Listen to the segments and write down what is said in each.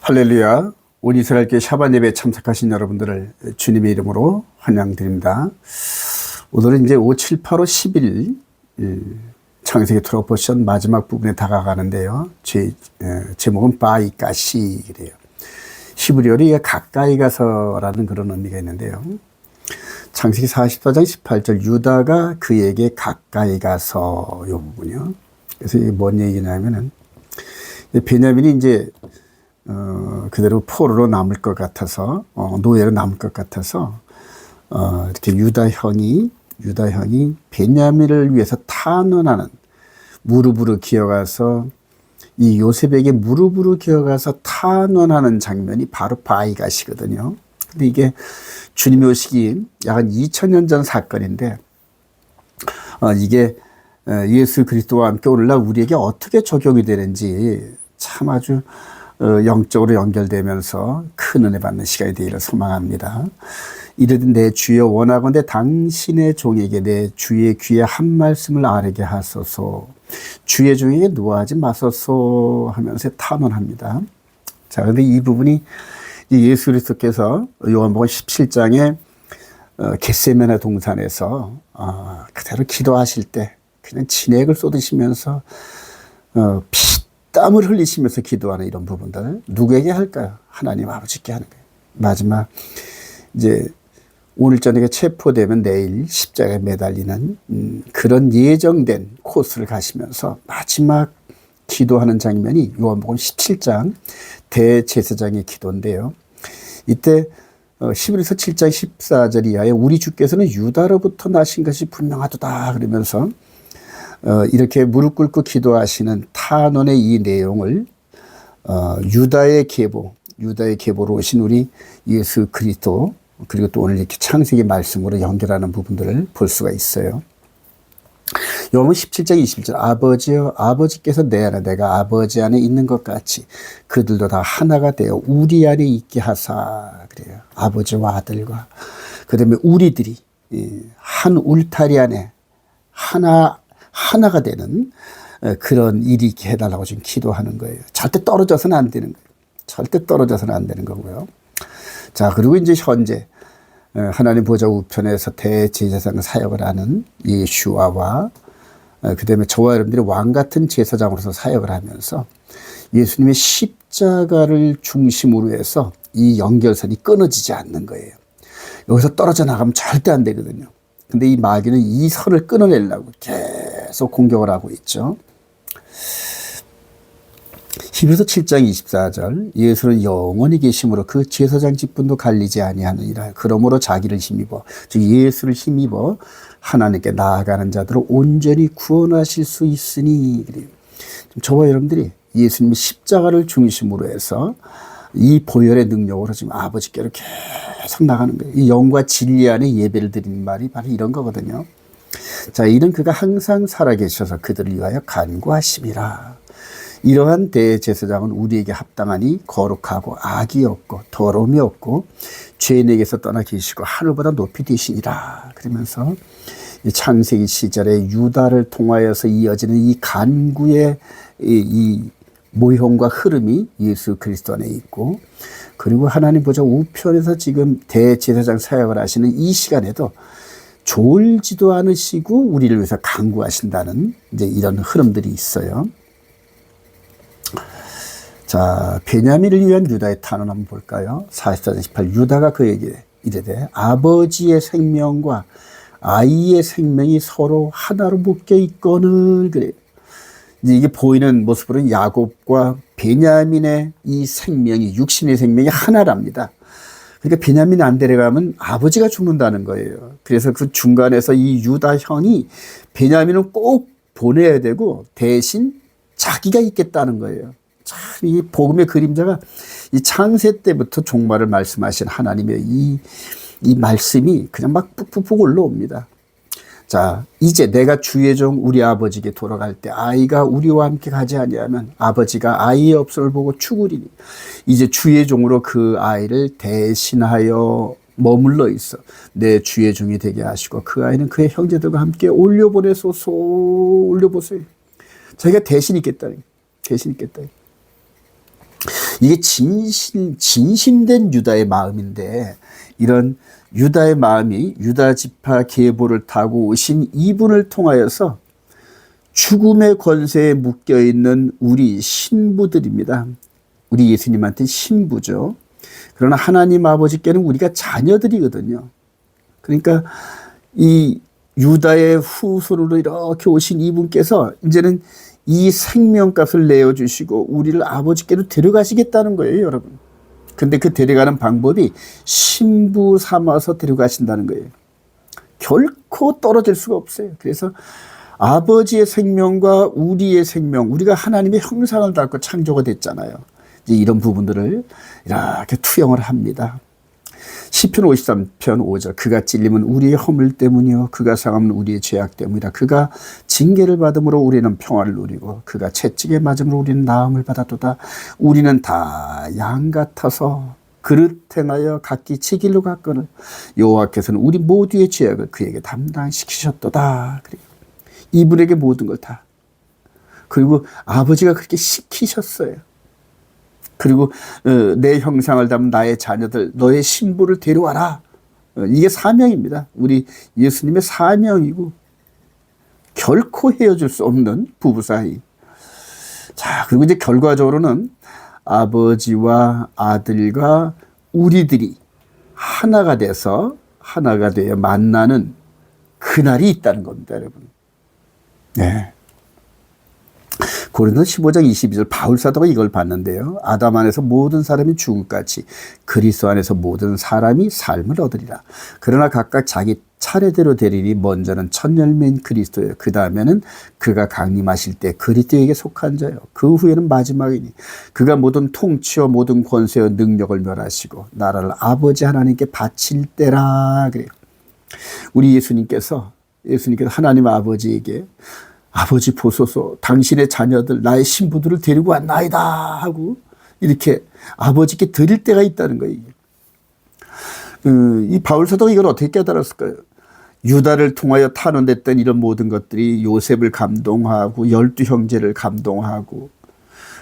할렐루야. 온 이스라엘교회 샤bat 예배에 참석하신 여러분들을 주님의 이름으로 환영드립니다. 오늘은 이제 5, 7, 8, 5, 10일 창세기 토라 포션 마지막 부분에 다가가는데요. 제목은 바이까시 그래요. 히브리어로 가까이 가서라는 그런 의미가 있는데요. 창세기 44장 18절 유다가 그에게 가까이 가서 요 부분이요. 그래서 이게 뭔 얘기냐면은 베냐민이 이제 그대로 포로로 남을 것 같아서, 노예로 남을 것 같아서, 이렇게 유다 형이 베냐민을 위해서 탄원하는, 무릎으로 기어가서, 이 요셉에게 무릎으로 기어가서 탄원하는 장면이 바로 바이갓이거든요. 근데 이게 주님이 오시기 약 한 2000년 전 사건인데, 이게 예수 그리스도와 함께 오늘날 우리에게 어떻게 적용이 되는지 참 아주 영적으로 연결되면서 큰 은혜 받는 시간이 되기를 소망합니다. 이르든 내 주여 원하건대 당신의 종에게 내 주의 귀에 한 말씀을 아뢰게 하소서. 주의 종에게 노하지 마소서 하면서 탄원합니다. 자, 그런데 이 부분이 예수 그리스도께서 요한복음 17장에 겟세마네 동산에서 그대로 기도하실 때 그냥 진액을 쏟으시면서 땀을 흘리시면서 기도하는 이런 부분들 누구에게 할까요? 하나님 아버지께 하는 거예요. 마지막 이제 오늘 저녁에 체포되면 내일 십자가에 매달리는 그런 예정된 코스를 가시면서 마지막 기도하는 장면이 요한복음 17장 대제사장의 기도인데요. 이때 히브리서 7장 14절 이하에 우리 주께서는 유다로부터 나신 것이 분명하도다 그러면서 이렇게 무릎 꿇고 기도하시는 탄원의 이 내용을 유다의 계보로 오신 우리 예수 그리스도 그리고 또 오늘 이렇게 창세기 말씀으로 연결하는 부분들을 볼 수가 있어요. 요한복음 17장 21절 아버지여 아버지께서 내 안에 내가 아버지 안에 있는 것 같이 그들도 다 하나가 되어 우리 안에 있게 하사 그래요. 아버지와 아들과 그다음에 우리들이 한 울타리 안에 하나가 되는 그런 일이 있게 해달라고 지금 기도하는 거예요. 절대 떨어져서는 안 되는 거예요. 절대 떨어져서는 안 되는 거고요. 자, 그리고 이제 현재 하나님 보좌 우편에서 대제사장 사역을 하는 예수아와 그다음에 저와 여러분들이 왕 같은 제사장으로서 사역을 하면서 예수님의 십자가를 중심으로 해서 이 연결선이 끊어지지 않는 거예요. 여기서 떨어져 나가면 절대 안 되거든요. 근데 이 마귀는 이 선을 끊어내려고 계속 공격을 하고 있죠. 히브리서 7장 24절 예수는 영원히 계심으로 그 제사장 직분도 갈리지 아니하느니라. 그러므로 자기를 힘입어 즉 예수를 힘입어 하나님께 나아가는 자들을 온전히 구원하실 수 있으니. 저와 여러분들이 예수님의 십자가를 중심으로 해서 이 보혈의 능력으로 지금 아버지께로 계속 나가는 거예요. 이 영과 진리 안에 예배를 드리는 말이 바로 이런 거거든요. 자, 이는 그가 항상 살아계셔서 그들을 위하여 간구하심이라. 이러한 대제사장은 우리에게 합당하니 거룩하고 악이 없고 더러움이 없고 죄인에게서 떠나 계시고 하늘보다 높이 되시니라. 그러면서 창세기 시절에 유다를 통하여서 이어지는 이 간구의 이 모형과 흐름이 예수 그리스도 안에 있고, 그리고 하나님 보좌 우편에서 지금 대제사장 사역을 하시는 이 시간에도 졸지도 않으시고 우리를 위해서 간구하신다는 이제 이런 흐름들이 있어요. 자, 베냐민을 위한 유다의 탄원 한번 볼까요? 44장 18 유다가 그에게 이르되 아버지의 생명과 아이의 생명이 서로 하나로 묶여 있거늘 그래요. 이제 이게 보이는 모습으로는 야곱과 베냐민의 이 생명이 육신의 생명이 하나랍니다. 그러니까 베냐민이 안 데려가면 아버지가 죽는다는 거예요. 그래서 그 중간에서 이 유다 형이 베냐민을 꼭 보내야 되고 대신 자기가 있겠다는 거예요. 참 이 복음의 그림자가 이 창세 때부터 종말을 말씀하신 하나님의 이 말씀이 그냥 막 푹푹푹 올라옵니다. 자, 이제 내가 주의 종 우리 아버지께 돌아갈 때 아이가 우리와 함께 가지 아니하면 아버지가 아이의 업소를 보고 죽으리니 이제 주의 종으로 그 아이를 대신하여 머물러 있어 내 주의 종이 되게 하시고 그 아이는 그의 형제들과 함께 올려보내소서. 올려보세요. 자기가 대신 있겠다. 대신 있겠다. 이게 진심된 유다의 마음인데, 이런 유다의 마음이 유다 지파 계보를 타고 오신 이분을 통하여서 죽음의 권세에 묶여 있는 우리 신부들입니다. 우리 예수님한테 신부죠. 그러나 하나님 아버지께는 우리가 자녀들이거든요. 그러니까 이 유다의 후손으로 이렇게 오신 이분께서 이제는 이 생명값을 내어주시고 우리를 아버지께로 데려가시겠다는 거예요, 여러분. 근데 그 데려가는 방법이 신부 삼아서 데려가신다는 거예요. 결코 떨어질 수가 없어요. 그래서 아버지의 생명과 우리의 생명, 우리가 하나님의 형상을 닮고 창조가 됐잖아요. 이제 이런 부분들을 이렇게 투영을 합니다. 시편 53편 5절, 그가 찔림은 우리의 허물 때문이요 그가 상함은 우리의 죄악 때문이라. 그가 징계를 받음으로 우리는 평화를 누리고 그가 채찍에 맞음으로 우리는 나음을 받았도다. 우리는 다 양 같아서 그릇 행하여 각기 지 길로 갔거늘 여호와께서는 우리 모두의 죄악을 그에게 담당시키셨도다. 이분에게 모든 걸 다. 그리고 아버지가 그렇게 시키셨어요. 그리고 내 형상을 담은 나의 자녀들, 너의 신부를 데려와라. 이게 사명입니다. 우리 예수님의 사명이고 결코 헤어질 수 없는 부부 사이. 자, 그리고 이제 결과적으로는 아버지와 아들과 우리들이 하나가 돼서 하나가 되어 만나는 그날이 있다는 겁니다, 여러분. 네. 고린도 15장 22절 바울 사도가 이걸 봤는데요. 아담 안에서 모든 사람이 죽음같이 그리스도 안에서 모든 사람이 삶을 얻으리라. 그러나 각각 자기 차례대로 되리니 먼저는 첫 열매인 그리스도예요. 그 다음에는 그가 강림하실 때 그리스도에게 속한 자요. 그 후에는 마지막이니 그가 모든 통치와 모든 권세와 능력을 멸하시고 나라를 아버지 하나님께 바칠 때라 그래요. 우리 예수님께서 하나님 아버지에게 아버지 보소서 당신의 자녀들 나의 신부들을 데리고 왔나이다 하고 이렇게 아버지께 드릴 때가 있다는 거예요. 이 바울 사도가 이걸 어떻게 깨달았을까요? 유다를 통하여 탄원됐던 이런 모든 것들이 요셉을 감동하고 12 형제를 감동하고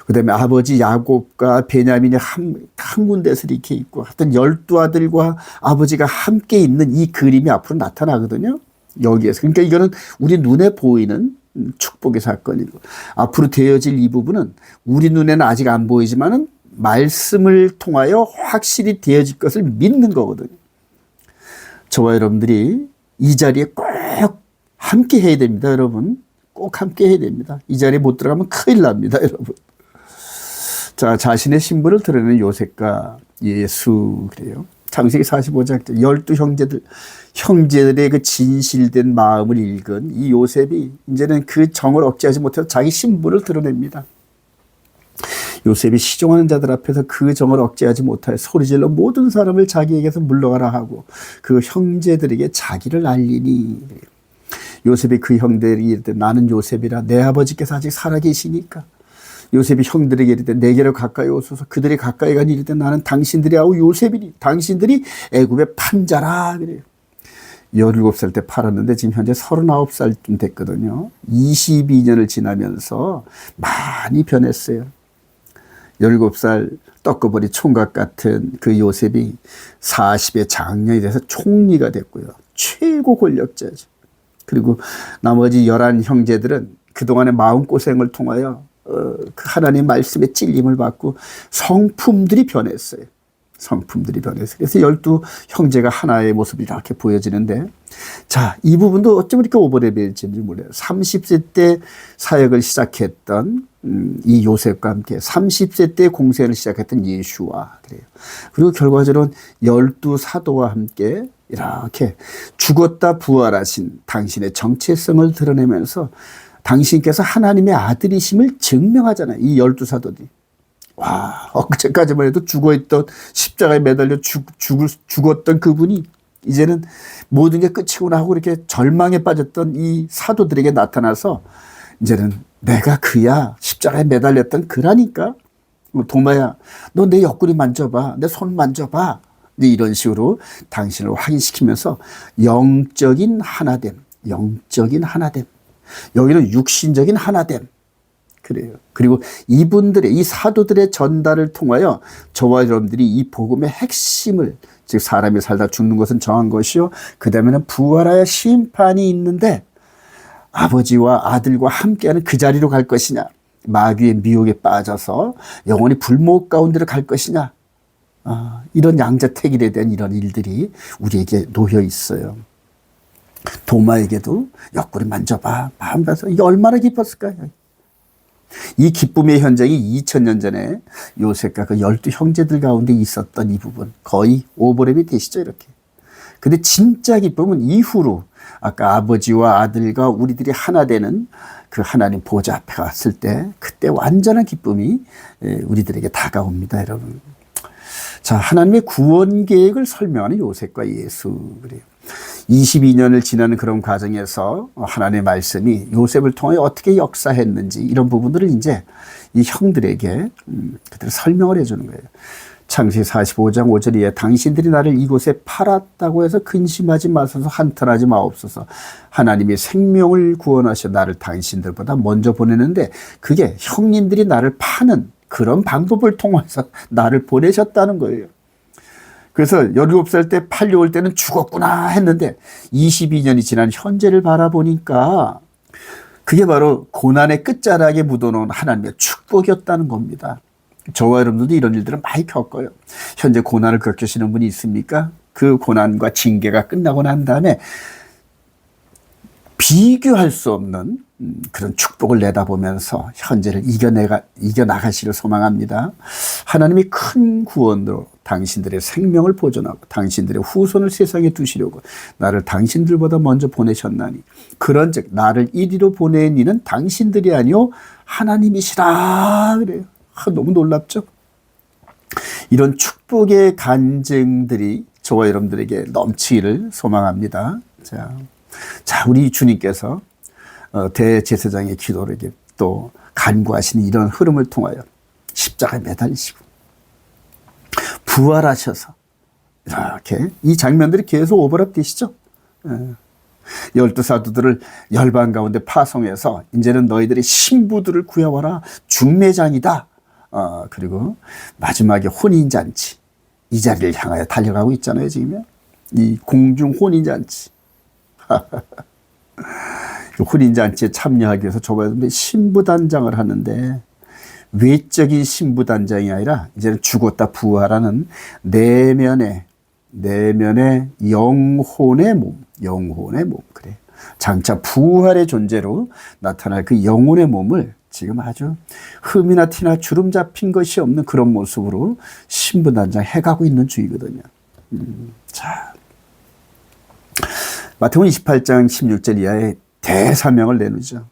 그다음에 아버지 야곱과 베냐민이 한 군데서 이렇게 있고 하여튼 12아들과 아버지가 함께 있는 이 그림이 앞으로 나타나거든요. 여기에서. 그러니까 이거는 우리 눈에 보이는 축복의 사건이고 앞으로 되어질 이 부분은 우리 눈에는 아직 안 보이지만은 말씀을 통하여 확실히 되어질 것을 믿는 거거든요. 저와 여러분들이 이 자리에 꼭 함께 해야 됩니다, 여러분. 꼭 함께 해야 됩니다. 이 자리에 못 들어가면 큰일 납니다, 여러분. 자, 자신의 신분을 드러내는 요셉과 예수 그래요. 창세기 45장 12 형제들의 그 진실된 마음을 읽은 이 요셉이 이제는 그 정을 억제하지 못해서 자기 신분을 드러냅니다. 요셉이 시종하는 자들 앞에서 그 정을 억제하지 못하여 소리질러 모든 사람을 자기에게서 물러가라 하고 그 형제들에게 자기를 알리니. 요셉이 그 형들이 이르되 나는 요셉이라 내 아버지께서 아직 살아계시니까. 요셉이 형들에게 이르되 내게로 가까이 오소서. 그들이 가까이 가니 이르되 나는 당신들이 아우 요셉이니 당신들이 애굽의 판자라 그래요. 17살 때 팔았는데 지금 현재 39살쯤 됐거든요. 22년을 지나면서 많이 변했어요. 17살 떡거버리 총각 같은 그 요셉이 40의 장년이 돼서 총리가 됐고요. 최고 권력자죠. 그리고 나머지 11 형제들은 그동안의 마음고생을 통하여 그 하나님의 말씀에 찔림을 받고 성품들이 변했어요. 성품들이 변해서. 그래서 12 형제가 하나의 모습이 이렇게 보여지는데, 자, 이 부분도 어쩜 이렇게 오버랩일지 몰라요. 30세 때 사역을 시작했던 이 요셉과 함께 30세 때 공생을 시작했던 예수와 그래요. 그리고 결과적으로는 12 사도와 함께 이렇게 죽었다 부활하신 당신의 정체성을 드러내면서 당신께서 하나님의 아들이심을 증명하잖아요. 이 12 사도들이. 와, 엊그제까지만 해도 죽어있던 십자가에 매달려 죽었던 그분이 이제는 모든 게 끝이구나 하고 이렇게 절망에 빠졌던 이 사도들에게 나타나서 이제는 내가 그야 십자가에 매달렸던 그라니까. 도마야, 너 내 옆구리 만져봐. 내 손 만져봐. 이런 식으로 당신을 확인시키면서 영적인 하나됨, 영적인 하나됨. 여기는 육신적인 하나됨. 그래요. 그리고 이분들의, 이 사도들의 전달을 통하여 저와 여러분들이 이 복음의 핵심을, 즉 사람이 살다 죽는 것은 정한 것이요, 그 다음에는 부활하여 심판이 있는데 아버지와 아들과 함께하는 그 자리로 갈 것이냐, 마귀의 미혹에 빠져서 영원히 불목 가운데로 갈 것이냐, 이런 양자택일에 대한 이런 일들이 우리에게 놓여 있어요. 도마에게도 옆구리 만져봐, 마음 가서 이게 얼마나 기뻤을까요? 이 기쁨의 현장이 2000년 전에 요셉과 그 12 형제들 가운데 있었던 이 부분, 거의 오버랩이 되시죠, 이렇게. 근데 진짜 기쁨은 이후로 아까 아버지와 아들과 우리들이 하나 되는 그 하나님 보좌 앞에 갔을 때, 그때 완전한 기쁨이 우리들에게 다가옵니다, 여러분. 자, 하나님의 구원 계획을 설명하는 요셉과 예수, 그래요. 22년을 지나는 그런 과정에서 하나님의 말씀이 요셉을 통해 어떻게 역사했는지, 이런 부분들을 이제 이 형들에게 그대로 설명을 해주는 거예요. 창세기 45장 5절에 당신들이 나를 이곳에 팔았다고 해서 근심하지 마소서, 한탄하지 마옵소서. 하나님이 생명을 구원하셔 나를 당신들보다 먼저 보내는데, 그게 형님들이 나를 파는 그런 방법을 통해서 나를 보내셨다는 거예요. 그래서 17살 때 팔려올 때는 죽었구나 했는데 22년이 지난 현재를 바라보니까 그게 바로 고난의 끝자락에 묻어놓은 하나님의 축복이었다는 겁니다. 저와 여러분들도 이런 일들을 많이 겪어요. 현재 고난을 겪으시는 분이 있습니까? 그 고난과 징계가 끝나고 난 다음에 비교할 수 없는 그런 축복을 내다보면서 현재를 이겨나가시를 소망합니다. 하나님이 큰 구원으로 당신들의 생명을 보존하고 당신들의 후손을 세상에 두시려고 나를 당신들보다 먼저 보내셨나니, 그런즉 나를 이리로 보낸 이는 당신들이 아니요 하나님이시라 그래요. 너무 놀랍죠? 이런 축복의 간증들이 저와 여러분들에게 넘치기를 소망합니다. 자, 우리 주님께서 대제사장의 기도를 또 간구하시는 이런 흐름을 통하여 십자가에 매달리시고 부활하셔서 이렇게 이 장면들이 계속 오버랩 되시죠. 12사도들을 열방 가운데 파송해서 이제는 너희들의 신부들을 구해와라, 중매장이다. 그리고 마지막에 혼인잔치, 이 자리를 향하여 달려가고 있잖아요. 지금 이 공중 혼인잔치. 혼인잔치에 참여하기 위해서 저번에 신부단장을 하는데, 외적인 신부단장이 아니라 이제는 죽었다 부활하는 내면의 영혼의 몸, 그래. 장차 부활의 존재로 나타날 그 영혼의 몸을 지금 아주 흠이나 티나 주름 잡힌 것이 없는 그런 모습으로 신부단장 해가고 있는 중이거든요. 자, 마태복음 28장 16절 이하에 대사명을 내놓죠.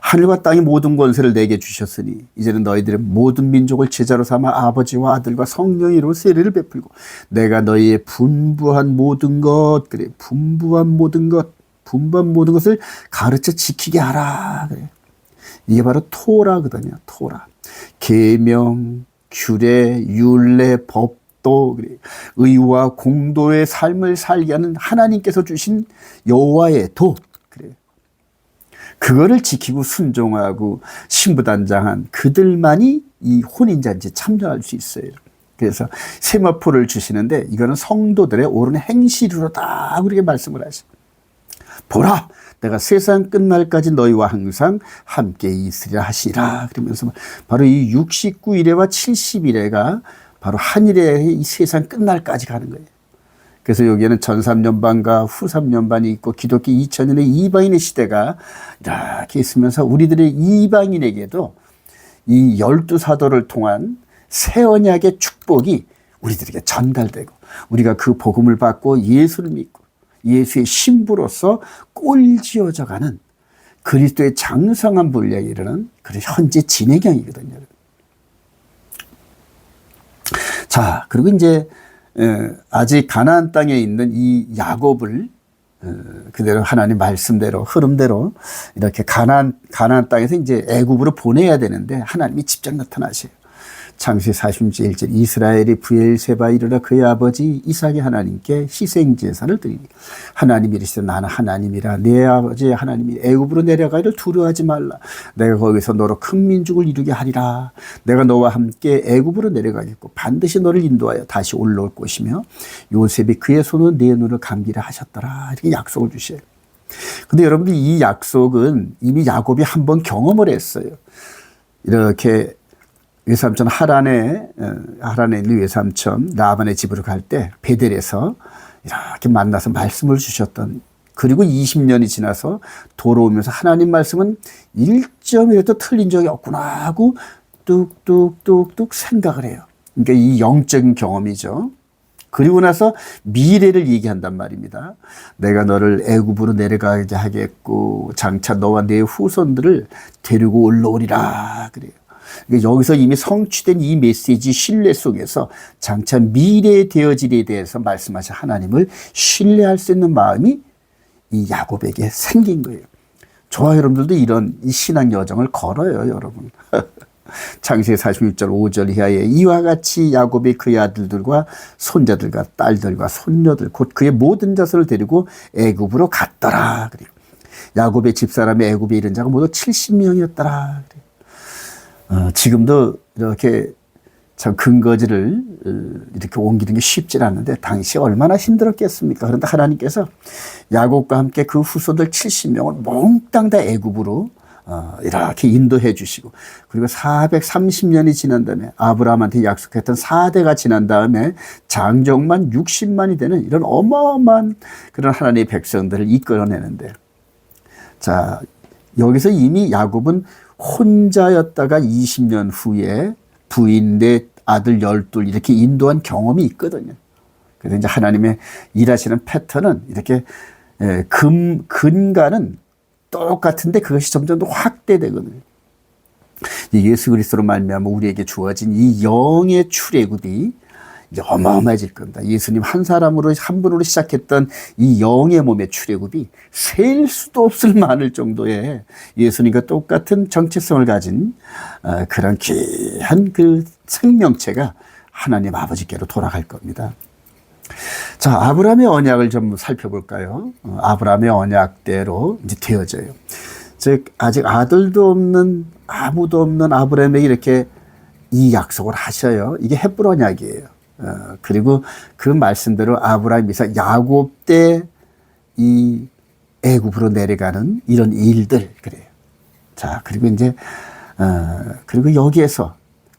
하늘과 땅의 모든 권세를 내게 주셨으니 이제는 너희들의 모든 민족을 제자로 삼아 아버지와 아들과 성령으로 세례를 베풀고 내가 너희의 분부한 모든 것을 가르쳐 지키게 하라. 그래. 이게 바로 토라거든요. 토라. 계명, 규례, 율례, 법도, 그래. 의와 공도의 삶을 살게 하는 하나님께서 주신 여호와의 도. 그래. 그거를 지키고 순종하고 신부단장한 그들만이 이 혼인잔치에 참여할 수 있어요. 그래서 세마포를 주시는데 이거는 성도들의 옳은 행실로다 그렇게 말씀을 하셔. 보라, 내가 세상 끝날까지 너희와 항상 함께 있으리라 하시라. 그러면서 바로 이 69일에와 70일에가 바로 한일의 이 세상 끝날까지 가는 거예요. 그래서 여기에는 전 3년반과 후 3년반이 있고 기독교 2000년의 이방인의 시대가 이렇게 있으면서 우리들의 이방인에게도 이 12사도를 통한 새 언약의 축복이 우리들에게 전달되고 우리가 그 복음을 받고 예수를 믿고 예수의 신부로서 꼴지어져가는 그리스도의 장성한 분량에 이르는 그런 현재 진행형이거든요. 자, 그리고 이제 아직 가나안 땅에 있는 이 야곱을 그대로 하나님 말씀대로 흐름대로 이렇게 가나안 땅에서 이제 애굽으로 보내야 되는데 하나님이 직접 나타나셔요. 창세기 46장 1절 이스라엘이 브엘세바에 이르러 그의 아버지 이삭의 하나님께 희생제사를 드리니 하나님이 이르시되 나는 하나님이라 내 아버지의 하나님이 애굽으로 내려가기를 두려워하지 말라 내가 거기서 너로 큰 민족을 이루게 하리라 내가 너와 함께 애굽으로 내려가겠고 반드시 너를 인도하여 다시 올라올 것이며 요셉이 그의 손으로 내 눈을 감기라 하셨더라 이렇게 약속을 주셔요. 근데 여러분들 이 약속은 이미 야곱이 한번 경험을 했어요. 이렇게 외삼촌 하란에 있는 외삼촌 라반의 집으로 갈 때 베델에서 이렇게 만나서 말씀을 주셨던 그리고 20년이 지나서 돌아오면서 하나님 말씀은 1점이라도 틀린 적이 없구나 하고 뚝뚝뚝뚝 생각을 해요. 그러니까 이 영적인 경험이죠. 그리고 나서 미래를 얘기한단 말입니다. 내가 너를 애굽으로 내려가게 하겠고 장차 너와 내 후손들을 데리고 올라오리라 그래요. 여기서 이미 성취된 이 메시지 신뢰 속에서 장차 미래에 되어질에 대해서 말씀하신 하나님을 신뢰할 수 있는 마음이 이 야곱에게 생긴 거예요. 저와 여러분들도 이런 이 신앙 여정을 걸어요, 여러분. 창세기 46절 5절 이하에 이와 같이 야곱이 그의 아들들과 손자들과 딸들과 손녀들 곧 그의 모든 자손을 데리고 애굽으로 갔더라. 그래요. 야곱의 집사람의 애굽에 이른 자가 모두 70명이었더라. 지금도 이렇게 참 근거지를 이렇게 옮기는 게 쉽지 않은데 당시 얼마나 힘들었겠습니까? 그런데 하나님께서 야곱과 함께 그 후손들 70명을 몽땅 다 애굽으로 이렇게 인도해 주시고 그리고 430년이 지난 다음에 아브라함한테 약속했던 4대가 지난 다음에 장정만 60만이 되는 이런 어마어마한 그런 하나님의 백성들을 이끌어내는데 자 여기서 이미 야곱은 혼자였다가 20년 후에 부인 내 아들 12 이렇게 인도한 경험이 있거든요. 그래서 이제 하나님의 일하시는 패턴은 이렇게 근간은 똑같은데 그것이 점점 더 확대되거든요. 예수 그리스도로 말미암아 우리에게 주어진 이 영의 출애굽이 이제 어마어마해질 겁니다. 예수님 한 사람으로 한 분으로 시작했던 이 영의 몸의 출애굽이 셀 수도 없을 많을 정도의 예수님과 똑같은 정체성을 가진 그런 귀한 그 생명체가 하나님 아버지께로 돌아갈 겁니다. 자, 아브라함의 언약을 좀 살펴볼까요? 아브라함의 언약대로 이제 되어져요. 즉 아직 아들도 없는 아무도 없는 아브라함에게 이렇게 이 약속을 하셔요. 이게 헷불 언약이에요. 그리고 그 말씀대로 아브라함, 이삭, 야곱 때 이 애굽으로 내려가는 이런 일들 그래요. 자, 그리고 이제 그리고 여기에서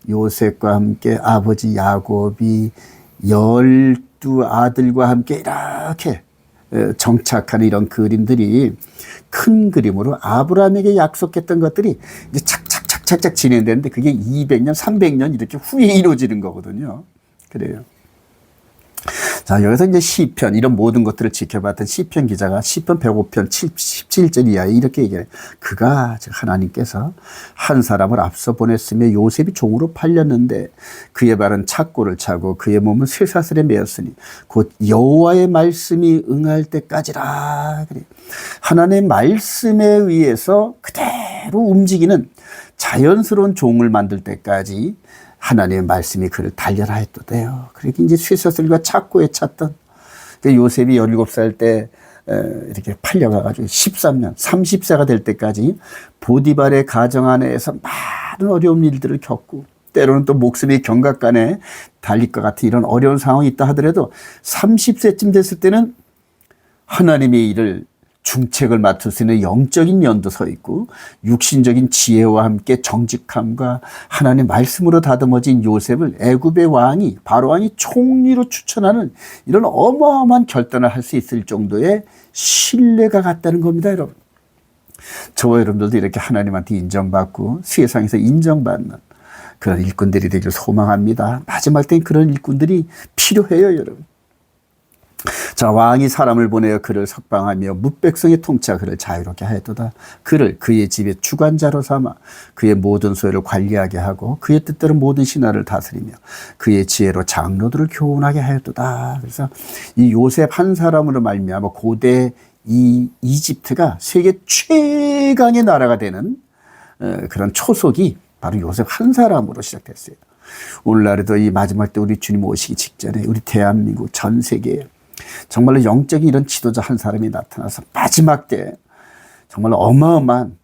요셉과 함께 아버지 야곱이 12 아들과 함께 이렇게 정착하는 이런 그림들이 큰 그림으로 아브라함에게 약속했던 것들이 이제 착착착착 진행되는데 그게 200년, 300년 이렇게 후에 이루어지는 거거든요. 그래요. 자, 여기서 이제 시편, 이런 모든 것들을 지켜봤던 시편 기자가 시편 105편 17절 이하에 이렇게 얘기해요. 그가, 즉 하나님께서 한 사람을 앞서 보냈으며 요셉이 종으로 팔렸는데 그의 발은 착고를 차고 그의 몸은 쇠사슬에 매였으니 곧 여호와의 말씀이 응할 때까지라. 그래요. 하나님의 말씀에 의해서 그대로 움직이는 자연스러운 종을 만들 때까지 하나님의 말씀이 그를 달려라 했도돼요. 그렇게 이제 쇠사슬과 착고에 찼던 요셉이 17살 때 이렇게 팔려가가지고 13년, 30세가 될 때까지 보디발의 가정 안에서 많은 어려운 일들을 겪고 때로는 또 목숨이 경각간에 달릴 것 같은 이런 어려운 상황이 있다 하더라도 30세쯤 됐을 때는 하나님의 일을 중책을 맡을 수 있는 영적인 면도 서 있고 육신적인 지혜와 함께 정직함과 하나님의 말씀으로 다듬어진 요셉을 애굽의 왕이 바로 왕이 총리로 추천하는 이런 어마어마한 결단을 할 수 있을 정도의 신뢰가 갔다는 겁니다, 여러분. 저와 여러분들도 이렇게 하나님한테 인정받고 세상에서 인정받는 그런 일꾼들이 되기를 소망합니다. 마지막 때는 그런 일꾼들이 필요해요, 여러분. 자, 왕이 사람을 보내어 그를 석방하며 뭇백성의 통치하 그를 자유롭게 하였도다. 그를 그의 집의 주관자로 삼아 그의 모든 소유를 관리하게 하고 그의 뜻대로 모든 신하를 다스리며 그의 지혜로 장로들을 교훈하게 하였도다. 그래서 이 요셉 한 사람으로 말미암아 고대 이 이집트가 세계 최강의 나라가 되는 그런 초석이 바로 요셉 한 사람으로 시작됐어요. 오늘날에도 이 마지막 때 우리 주님 오시기 직전에 우리 대한민국 전 세계에 정말로 영적인 이런 지도자 한 사람이 나타나서 마지막 때 정말 어마어마한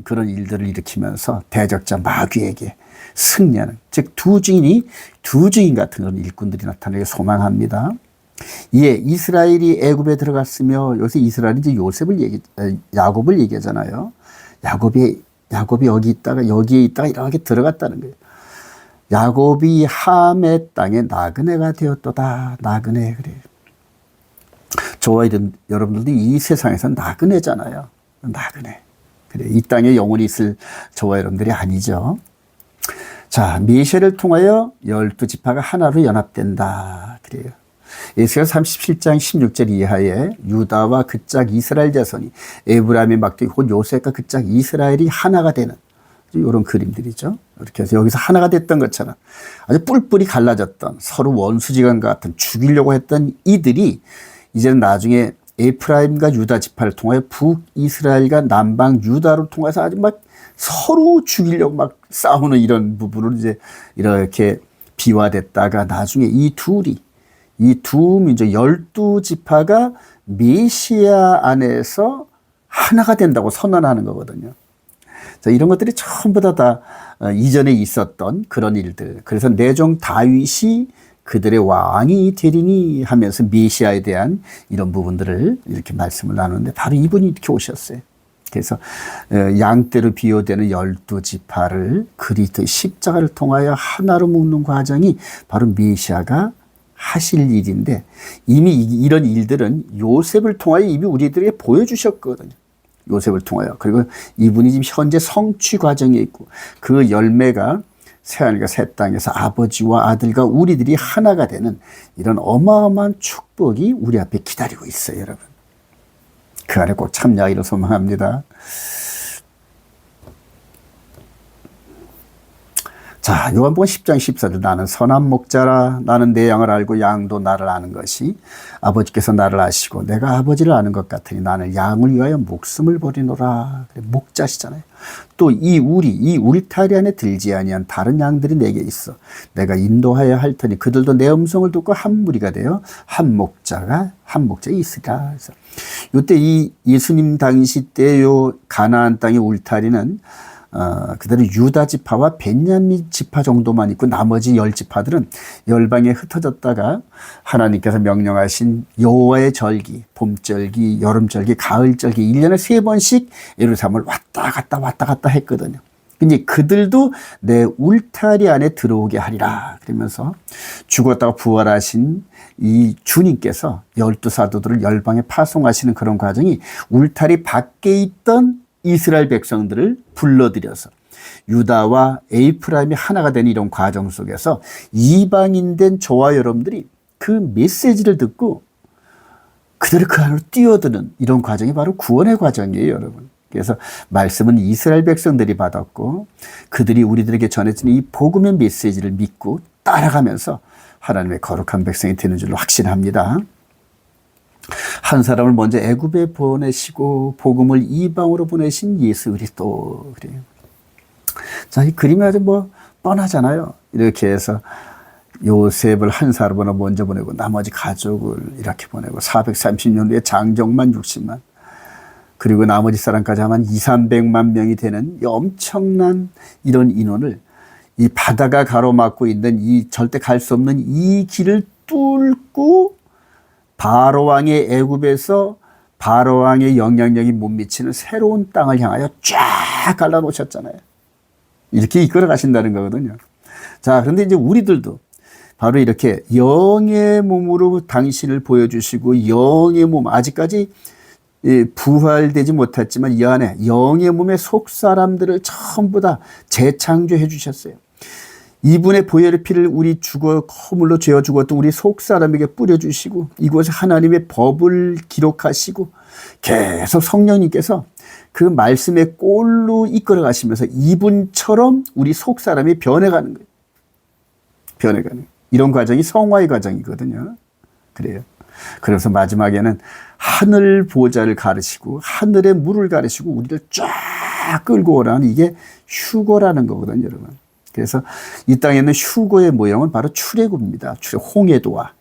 그런 일들을 일으키면서 대적자 마귀에게 승리하는, 즉 두 주인 같은 그런 일꾼들이 나타나길 소망합니다. 예, 이스라엘이 애굽에 들어갔으며 여기서 이스라엘이 이제 야곱을 얘기하잖아요. 야곱이 여기에 있다가 이렇게 들어갔다는 거예요. 야곱이 함의 땅에 나그네가 되었도다. 나그네, 그래요. 저와 여러분들도 이 세상에서 나그네잖아요. 나그네. 그래, 이 땅에 영원히 있을 저와 여러분들이 아니죠. 자, 메시아를 통하여 12지파가 하나로 연합된다. 그래요. 에스겔 37장 16절 이하에 유다와 그 짝 이스라엘 자손이 에브라임의 막대 곧 요셉과 그 짝 이스라엘이 하나가 되는 이런 그림들이죠. 이렇게 해서 여기서 하나가 됐던 것처럼 아주 뿔뿔이 갈라졌던 서로 원수지간 같은 죽이려고 했던 이들이 이제는 나중에 에프라임과 유다 지파를 통하여 북이스라엘과 남방 유다로 통해서 아주 막 서로 죽이려고 막 싸우는 이런 부분을 이제 이렇게 비화됐다가 나중에 이 두 민족 12지파가 메시아 안에서 하나가 된다고 선언하는 거거든요. 자, 이런 것들이 전부 다 이전에 있었던 그런 일들. 그래서 내 종 다윗이 그들의 왕이 되리니 하면서 메시아에 대한 이런 부분들을 이렇게 말씀을 나누는데 바로 이분이 이렇게 오셨어요. 그래서 양떼로 비유되는 12지파를 그리스도의 십자가를 통하여 하나로 묶는 과정이 바로 메시아가 하실 일인데 이미 이런 일들은 요셉을 통하여 이미 우리들에게 보여주셨거든요. 요셉을 통하여. 그리고 이분이 지금 현재 성취 과정에 있고 그 열매가 새하늘과 새 땅에서 아버지와 아들과 우리들이 하나가 되는 이런 어마어마한 축복이 우리 앞에 기다리고 있어요, 여러분. 그 안에 꼭 참여하기를 소망합니다. 자, 요한복음 10장 14절 나는 선한 목자라 나는 내 양을 알고 양도 나를 아는 것이 아버지께서 나를 아시고 내가 아버지를 아는 것 같으니 나는 양을 위하여 목숨을 버리노라. 목자시잖아요. 또 이 울타리 안에 들지 아니한 다른 양들이 내게 있어 내가 인도하여 할 테니 그들도 내 음성을 듣고 한 무리가 되어 한 목자에 있으리라. 그래서 이때 이 예수님 당시 때 요 가나안 땅의 울타리는 그대로 유다 지파와 베냐민 지파 정도만 있고 나머지 10지파들은 열방에 흩어졌다가 하나님께서 명령하신 여호와의 절기, 봄절기, 여름절기, 가을절기 1년에 3번씩 예루살렘을 왔다 갔다 했거든요. 근데 그들도 내 울타리 안에 들어오게 하리라. 그러면서 죽었다가 부활하신 이 주님께서 12사도들을 열방에 파송하시는 그런 과정이 울타리 밖에 있던 이스라엘 백성들을 불러들여서 유다와 에프라임이 하나가 되는 이런 과정 속에서 이방인 된 저와 여러분들이 그 메시지를 듣고 그들을 그 안으로 뛰어드는 이런 과정이 바로 구원의 과정이에요, 여러분. 그래서 말씀은 이스라엘 백성들이 받았고 그들이 우리들에게 전해진 이 복음의 메시지를 믿고 따라가면서 하나님의 거룩한 백성이 되는 줄로 확신합니다. 한 사람을 먼저 애굽에 보내시고 복음을 이방으로 보내신 예수 그리스도. 그래요. 자, 이 그림이 아주 뻔하잖아요. 이렇게 해서 요셉을 한 사람으로 먼저 보내고 나머지 가족을 이렇게 보내고 430년 후에 장정만 60만 그리고 나머지 사람까지 하면 200~300만 명이 되는 이 엄청난 이런 인원을 이 바다가 가로막고 있는 이 절대 갈 수 없는 이 길을 뚫고 바로왕의 애굽에서 바로왕의 영향력이 못 미치는 새로운 땅을 향하여 쫙 갈라놓으셨잖아요. 이렇게 이끌어 가신다는 거거든요. 자, 그런데 이제 우리들도 바로 이렇게 영의 몸으로 당신을 보여주시고 영의 몸, 아직까지 부활되지 못했지만 이 안에 영의 몸의 속 사람들을 전부 다 재창조해 주셨어요. 이분의 보혈의 피를 우리 허물로 죄어 죽었던 우리 속 사람에게 뿌려주시고 이곳에 하나님의 법을 기록하시고 계속 성령님께서 그 말씀의 꼴로 이끌어 가시면서 이분처럼 우리 속 사람이 변해가는 거예요. 변해가는 이런 과정이 성화의 과정이거든요. 그래요. 그래서 마지막에는 하늘 보좌를 가르시고 하늘의 물을 가르시고 우리를 쫙 끌고 오라는 이게 휴거라는 거거든요, 여러분. 그래서 이 땅에 있는 휴거의 모형은 바로 출애굽입니다. 홍해도와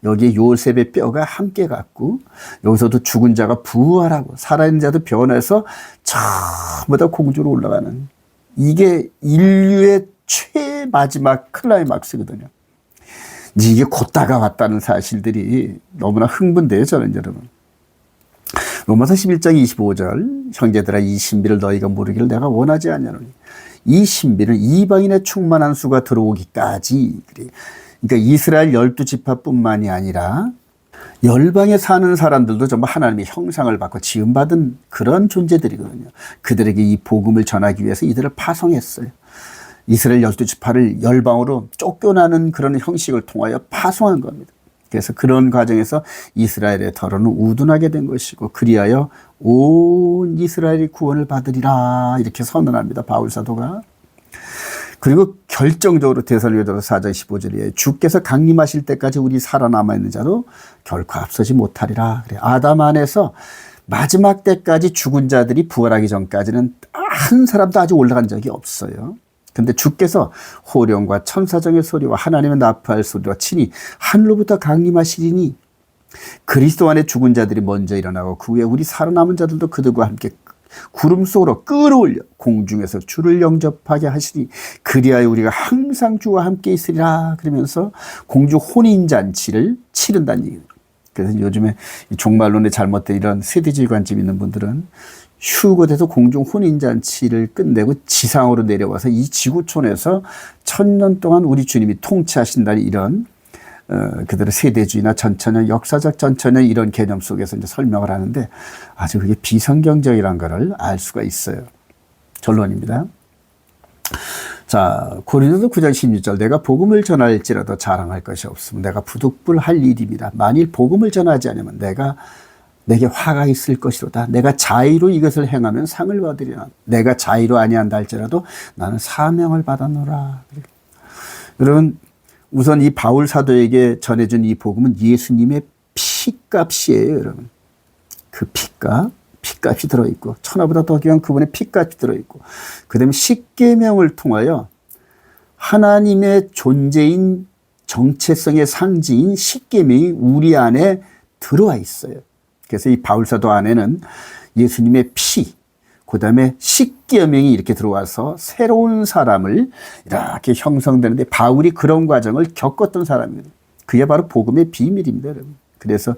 여기에 요셉의 뼈가 함께 갔고 여기서도 죽은 자가 부활하고 살아있는 자도 변해서 전부 다 공주로 올라가는 이게 인류의 최마지막 클라이막스거든요. 이게 곧 다가왔다는 사실들이 너무나 흥분돼요, 저는 여러분. 로마서 11장 25절 형제들아 이 신비를 너희가 모르기를 내가 원하지 않냐노니 이 신비를 이방인의 충만한 수가 들어오기까지 그러니까 이스라엘 12지파뿐만이 아니라 열방에 사는 사람들도 전부 하나님의 형상을 받고 지음받은 그런 존재들이거든요. 그들에게 이 복음을 전하기 위해서 이들을 파송했어요. 이스라엘 12지파를 열방으로 쫓겨나는 그런 형식을 통하여 파송한 겁니다. 그래서 그런 과정에서 이스라엘의 더러는 우둔하게 된 것이고 그리하여 온 이스라엘이 구원을 받으리라 이렇게 선언합니다. 바울 사도가. 그리고 결정적으로 데살로니가서 4장 15절에 주께서 강림하실 때까지 우리 살아남아 있는 자도 결코 앞서지 못하리라. 그래. 아담 안에서 마지막 때까지 죽은 자들이 부활하기 전까지는 한 사람도 아직 올라간 적이 없어요. 근데 주께서 호령과 천사장의 소리와 하나님의 나팔 소리와 친히 하늘로부터 강림하시리니 그리스도 안에 죽은 자들이 먼저 일어나고 그 후에 우리 살아남은 자들도 그들과 함께 구름 속으로 끌어올려 공중에서 주를 영접하게 하시니 그리하여 우리가 항상 주와 함께 있으리라. 그러면서 공중 혼인잔치를 치른다는 얘기예요. 그래서 요즘에 종말론에 잘못된 이런 세대주의 관점 있는 분들은 휴거돼서 공중 혼인잔치를 끝내고 지상으로 내려와서 이 지구촌에서 1000년 동안 우리 주님이 통치하신다는 이런 그들의 세대주의나 전천년, 역사적 전천년 이런 개념 속에서 이제 설명을 하는데 아주 그게 비성경적이라는 것을 알 수가 있어요. 결론입니다. 자, 고린도서 9장 16절 내가 복음을 전할지라도 자랑할 것이 없으면 내가 부득불할 일입니다. 만일 복음을 전하지 않으면 내게 화가 있을 것이로다. 내가 자의로 이것을 행하면 상을 받으리라. 내가 자의로 아니한다 할지라도 나는 사명을 받았노라. 여러분 우선 이 바울 사도에게 전해준 이 복음은 예수님의 피값이에요, 여러분. 그 피값이 들어있고 천하보다 더 귀한 그분의 피값이 들어있고 그 다음에 십계명을 통하여 하나님의 존재인 정체성의 상징인 십계명이 우리 안에 들어와 있어요. 그래서 이 바울사도 안에는 예수님의 피, 그 다음에 십계명이 이렇게 들어와서 새로운 사람을 이렇게 형성되는데 바울이 그런 과정을 겪었던 사람입니다. 그게 바로 복음의 비밀입니다, 여러분. 그래서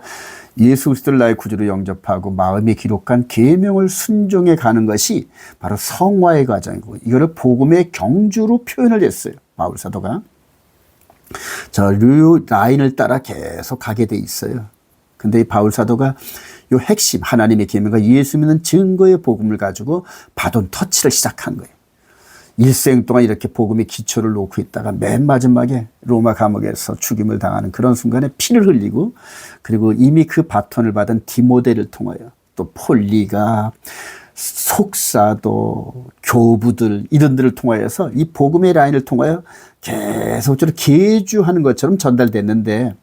예수 그리스도를 나의 구주로 영접하고 마음에 기록한 계명을 순종해 가는 것이 바로 성화의 과정이고 이거를 복음의 경주로 표현을 했어요, 바울 사도가. 자, 이 라인을 따라 계속 가게 돼 있어요. 근데 이 바울 사도가 요 핵심 하나님의 계명과 예수 믿는 증거의 복음을 가지고 바톤 터치를 시작한 거예요. 일생 동안 이렇게 복음의 기초를 놓고 있다가 맨 마지막에 로마 감옥에서 죽임을 당하는 그런 순간에 피를 흘리고 그리고 이미 그 바톤을 받은 디모데를 통하여 또 폴리가 속사도 교부들 이런들을 통하여서 이 복음의 라인을 통하여 계속적으로 계주하는 것처럼 전달됐는데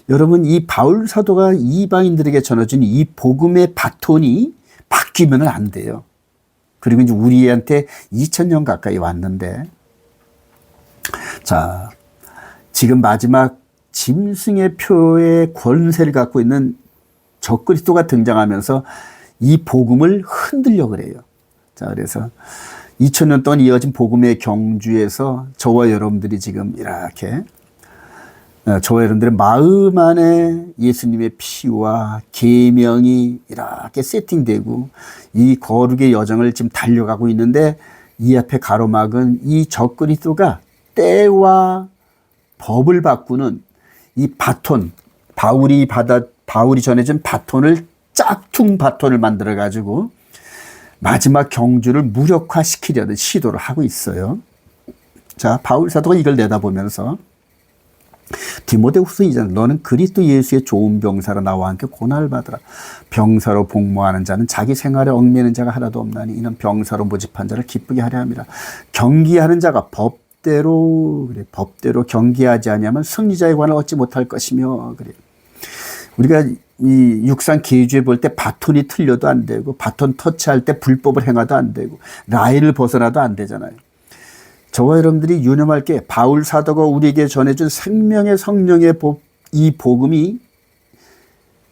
여러분 이 바울 사도가 이방인들에게 전해준 이 복음의 바톤이 바뀌면 안 돼요. 그리고 이제 우리한테 2000년 가까이 왔는데 자 지금 마지막 짐승의 표의 권세를 갖고 있는 적그리스도가 등장하면서 이 복음을 흔들려 그래요. 자 그래서 2000년 동안 이어진 복음의 경주에서 저와 여러분들이 지금 이렇게 저와 여러분들의 마음 안에 예수님의 피와 계명이 이렇게 세팅되고 이 거룩의 여정을 지금 달려가고 있는데 이 앞에 가로막은 이 적그리스도가 때와 법을 바꾸는 이 바톤, 바울이 전해준 바톤을 짝퉁 바톤을 만들어 가지고 마지막 경주를 무력화시키려는 시도를 하고 있어요. 자, 바울 사도가 이걸 내다보면서 디모데후서 2장 너는 그리스도 예수의 좋은 병사로 나와 함께 고난을 받으라. 병사로 복무하는 자는 자기 생활에 얽매이는 자가 하나도 없나니 이는 병사로 모집한 자를 기쁘게 하려 함이라. 경기하는 자가 법대로 경기하지 아니하면 승리자의 관을 얻지 못할 것이며 그래. 우리가 이 육상 계주에 볼 때 바톤이 틀려도 안 되고 바톤 터치할 때 불법을 행해도 안 되고 라인을 벗어나도 안 되잖아요. 저와 여러분들이 유념할 게 바울 사도가 우리에게 전해준 생명의 성령의 이 복음이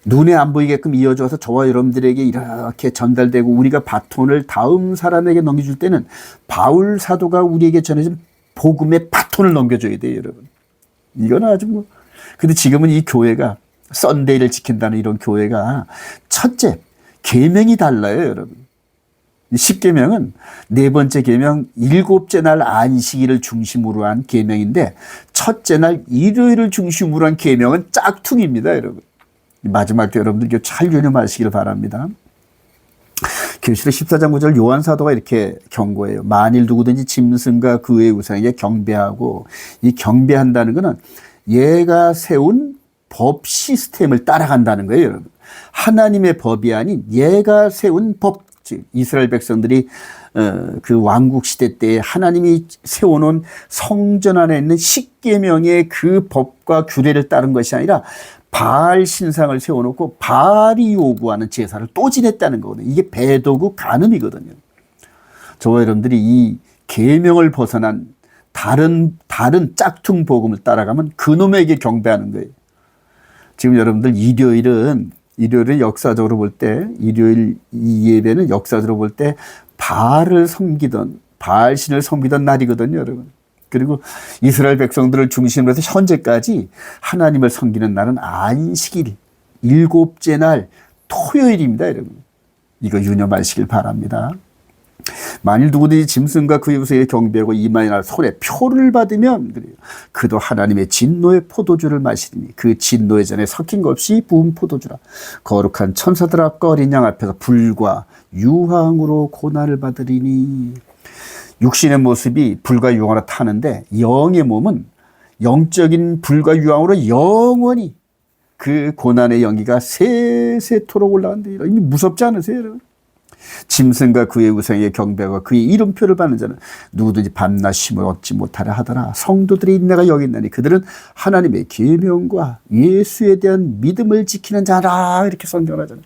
눈에 안 보이게끔 이어져서 저와 여러분들에게 이렇게 전달되고 우리가 바톤을 다음 사람에게 넘겨줄 때는 바울 사도가 우리에게 전해준 복음의 바톤을 넘겨줘야 돼요, 여러분. 이건 아주 뭐. 근데 지금은 이 교회가 썬데이를 지킨다는 이런 교회가 첫째, 계명이 달라요, 여러분. 10계명은 네 번째 계명, 일곱째 날 안식일을 중심으로 한 계명인데 첫째 날 일요일을 중심으로 한 계명은 짝퉁입니다, 여러분. 마지막 때 여러분들 이거 잘 유념하시길 바랍니다. 계시록 14장 9절 요한 사도가 이렇게 경고해요. 만일 누구든지 짐승과 그의 우상에게 경배하고, 이 경배한다는 것은 얘가 세운 법 시스템을 따라간다는 거예요, 여러분. 하나님의 법이 아닌 얘가 세운 법, 즉 이스라엘 백성들이 그 왕국 시대 때 하나님이 세워놓은 성전 안에 있는 10계명의 그 법과 규례를 따른 것이 아니라 바알 신상을 세워놓고 바알이 요구하는 제사를 또 지냈다는 거거든요. 이게 배도구 간음이거든요. 저와 여러분들이 이 계명을 벗어난 다른 짝퉁 복음을 따라가면 그놈에게 경배하는 거예요. 지금 여러분들 일요일은 역사적으로 볼 때, 일요일 이 예배는 역사적으로 볼 때 바알을 섬기던, 바알신을 섬기던 날이거든요, 여러분. 그리고 이스라엘 백성들을 중심으로 해서 현재까지 하나님을 섬기는 날은 안식일, 일곱째 날 토요일입니다, 여러분. 이거 유념하시길 바랍니다. 만일 누구든지 짐승과 그의 우상에게 경배하고 이마이나 손에 표를 받으면 그래요. 그도 하나님의 진노의 포도주를 마시리니 그 진노의 잔에 섞인 것 없이 부은 포도주라. 거룩한 천사들 앞과 어린 양 앞에서 불과 유황으로 고난을 받으리니. 육신의 모습이 불과 유황으로 타는데 영의 몸은 영적인 불과 유황으로 영원히 그 고난의 연기가 세세토록 올라간다. 이미 무섭지 않으세요, 여러분? 짐승과 그의 우상에게 경배하고 그의 이름표를 받는 자는 누구든지 밤낮 쉼을 얻지 못하려 하더라. 성도들의 인내가 여기 있나니 그들은 하나님의 계명과 예수에 대한 믿음을 지키는 자라. 이렇게 선전하잖아요.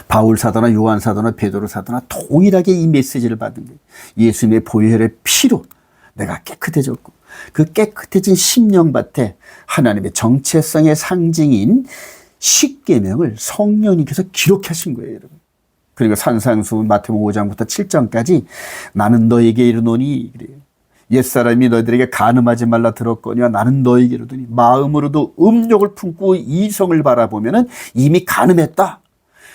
바울 사도나 요한 사도나 베드로 사도나 동일하게 이 메시지를 받은 거예요. 예수님의 보혈의 피로 내가 깨끗해졌고 그 깨끗해진 심령밭에 하나님의 정체성의 상징인 10계명을 성령님께서 기록하신 거예요, 여러분. 그리고 산상수 마태복음 5장부터 7장까지 나는 너에게 이르노니 그래요. 옛사람이 너희들에게 간음하지 말라 들었거니와 나는 너에게 이르노니 마음으로도 음욕을 품고 이성을 바라보면 이미 간음했다.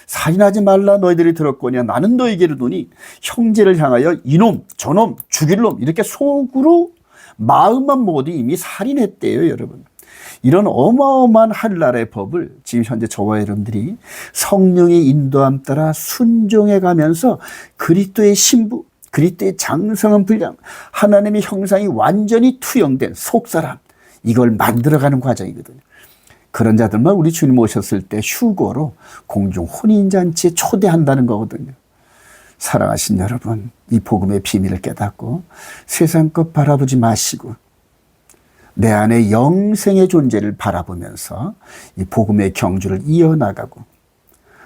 살인하지 말라 너희들이 들었거니와 나는 너에게 이르노니 형제를 향하여 이놈 저놈 죽일 놈 이렇게 속으로 마음만 먹어도 이미 살인했대요, 여러분. 이런 어마어마한 하늘나라의 법을 지금 현재 저와 여러분들이 성령의 인도함 따라 순종해 가면서 그리스도의 신부, 그리스도의 장성한 분량, 하나님의 형상이 완전히 투영된 속사람, 이걸 만들어가는 과정이거든요. 그런 자들만 우리 주님 오셨을 때 휴거로 공중 혼인잔치에 초대한다는 거거든요. 사랑하신 여러분, 이 복음의 비밀을 깨닫고 세상 것 바라보지 마시고 내 안에 영생의 존재를 바라보면서 이 복음의 경주를 이어나가고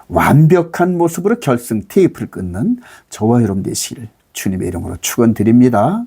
완벽한 모습으로 결승 테이프를 끊는 저와 여러분 되시기를 주님의 이름으로 축원드립니다.